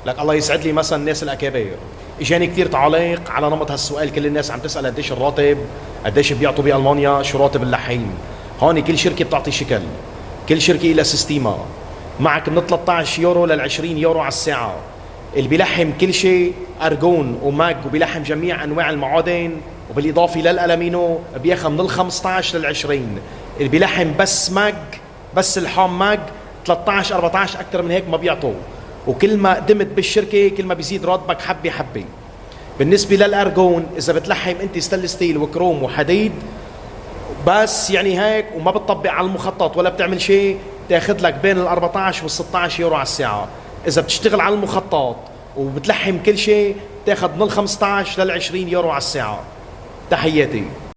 لك الله يسعد لي مثلا الناس الاكابر، اجاني كثير تعليق على نمط هالسؤال، كل الناس عم تسال قديش الراتب، قديش بيعطوا بالمانيا، شو راتب اللحين. هون كل شركه بتعطي شكل، كل شركه لها سيستيما. معك من 13 يورو لل 20 يورو على الساعه. اللي بيلحم كل شيء ارجون وماج وبيلحم جميع انواع المعادن وبالاضافه للالمينو بياخذ من ال 15 لل 20. اللي بيلحم بس ماج، بس الحام ماج 13 14، اكثر من هيك ما بيعطوا. وكل ما قدمت بالشركه كل ما بيزيد راتبك حبه حبه. بالنسبه للارجون اذا بتلحم انت ستانلس ستيل وكروم وحديد بس يعني هيك وما بتطبق على المخطط ولا بتعمل شيء، تاخذ لك بين ال 14 وال 16 يورو على الساعه. اذا بتشتغل على المخطط وبتلحم كل شيء تاخذ من ال 15 لل 20 يورو على الساعه. تحياتي.